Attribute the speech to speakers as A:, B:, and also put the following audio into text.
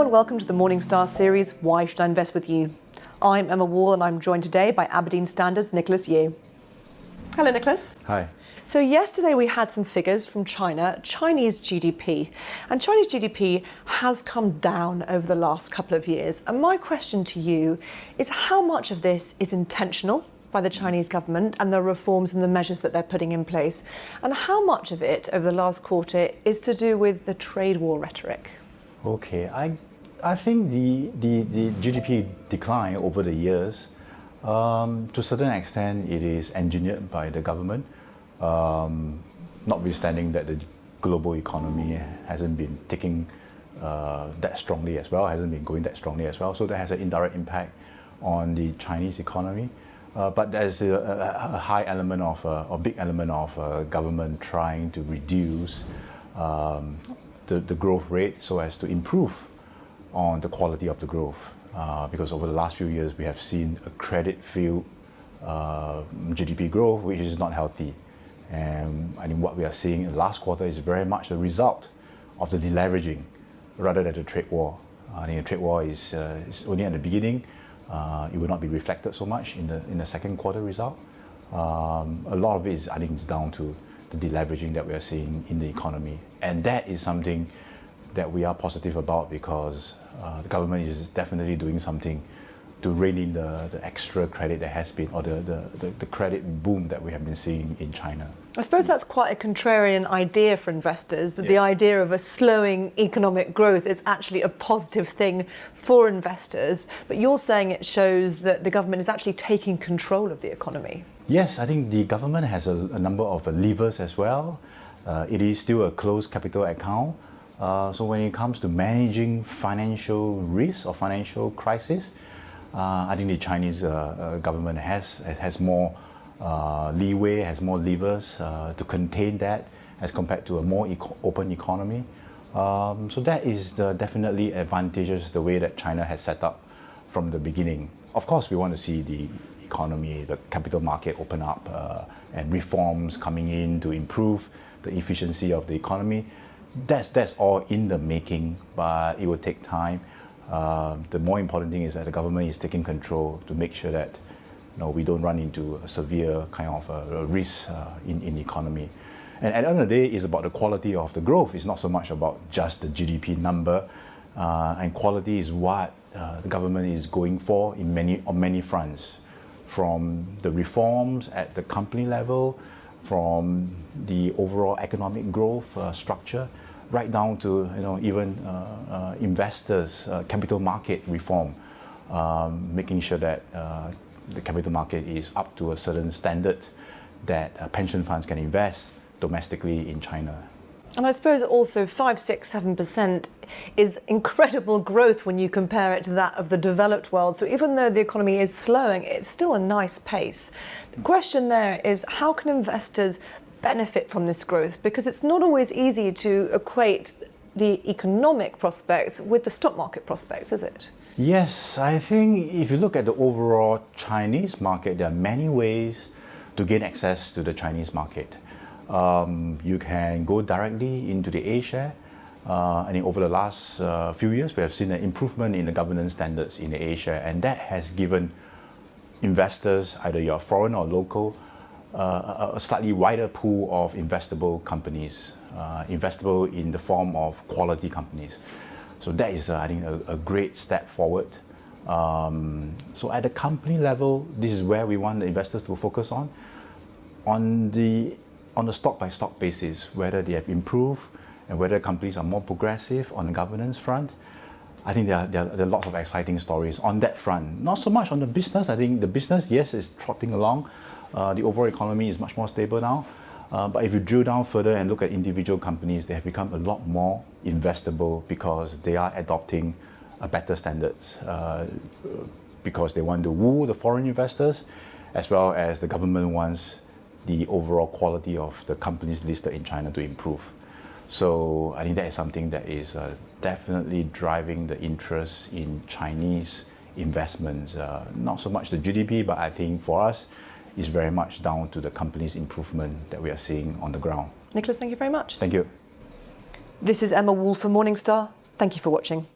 A: and welcome to the Morningstar series, Why Should I Invest With You? I'm Emma Wall and I'm joined today by Aberdeen Standard's Nicholas Yu. Hello, Nicholas.
B: Hi.
A: So yesterday we had some figures from China, Chinese GDP. And Chinese GDP has come down over the last couple of years. And my question to you is how much of this is intentional by the Chinese government and the reforms and the measures that they're putting in place? And how much of it over the last quarter is to do with the trade war rhetoric?
B: Okay, I think the GDP decline over the years, to a certain extent, it is engineered by the government, notwithstanding that the global economy hasn't been taking that strongly as well, hasn't been going that strongly as well. So that has an indirect impact on the Chinese economy. But there's a high element of, a big element of government trying to reduce the growth rate so as to improve on the quality of the growth. Because over the last few years, we have seen a credit-filled GDP growth, which is not healthy. And I think what we are seeing in the last quarter is very much a result of the deleveraging rather than the trade war. I think the trade war is only at the beginning. It will not be reflected so much in the second quarter result. A lot of it is, I think, is down to the deleveraging that we are seeing in the economy. And that is something that we are positive about because the government is definitely doing something to rein in the extra credit that has been, or the credit boom that we have been seeing in China.
A: I suppose that's quite a contrarian idea for investors, that the idea of a slowing economic growth is actually a positive thing for investors. But you're saying it shows that the government is actually taking control of the economy.
B: Yes, I think the government has a number of levers as well. It is still a closed capital account. So when it comes to managing financial risk or financial crisis, I think the Chinese government has more leeway, has more levers to contain that as compared to a more open economy. So that is definitely advantageous the way that China has set up from the beginning. Of course, we want to see the economy, the capital market open up and reforms coming in to improve the efficiency of the economy. That's all in the making, but it will take time. The more important thing is that the government is taking control to make sure that we don't run into a severe kind of a risk in the economy. And at the end of the day, it's about the quality of the growth. It's not so much about just the GDP number. And quality is what the government is going for on many fronts, from the reforms at the company level, from the overall economic growth structure, right down to even investors, capital market reform, making sure that the capital market is up to a certain standard that pension funds can invest domestically in China.
A: And I suppose also 5, 6, 7% is incredible growth when you compare it to that of the developed world. So even though the economy is slowing, it's still a nice pace. The question there is, how can investors benefit from this growth? Because it's not always easy to equate the economic prospects with the stock market prospects, is it?
B: Yes, I think if you look at the overall Chinese market, there are many ways to gain access to the Chinese market. You can go directly into the A-share. And over the last few years, we have seen an improvement in the governance standards in the A-share, and that has given investors, either you're foreign or local, a slightly wider pool of investable companies, investable in the form of quality companies. So that is, I think, a great step forward. So at the company level, this is where we want the investors to focus on the stock-by-stock basis, whether they have improved and whether companies are more progressive on the governance front. I think there are lots of exciting stories on that front. Not so much on the business. I think the business, yes, is trotting along. The overall economy is much more stable now. But if you drill down further and look at individual companies, they have become a lot more investable because they are adopting better standards, because they want to woo the foreign investors, as well as the government wants the overall quality of the companies listed in China to improve. So I think that is something that is definitely driving the interest in Chinese investments. Not so much the GDP, but I think for us, it's very much down to the company's improvement that we are seeing on the ground.
A: Nicholas, thank you very much.
B: Thank you.
A: This is Emma Wall for Morningstar. Thank you for watching.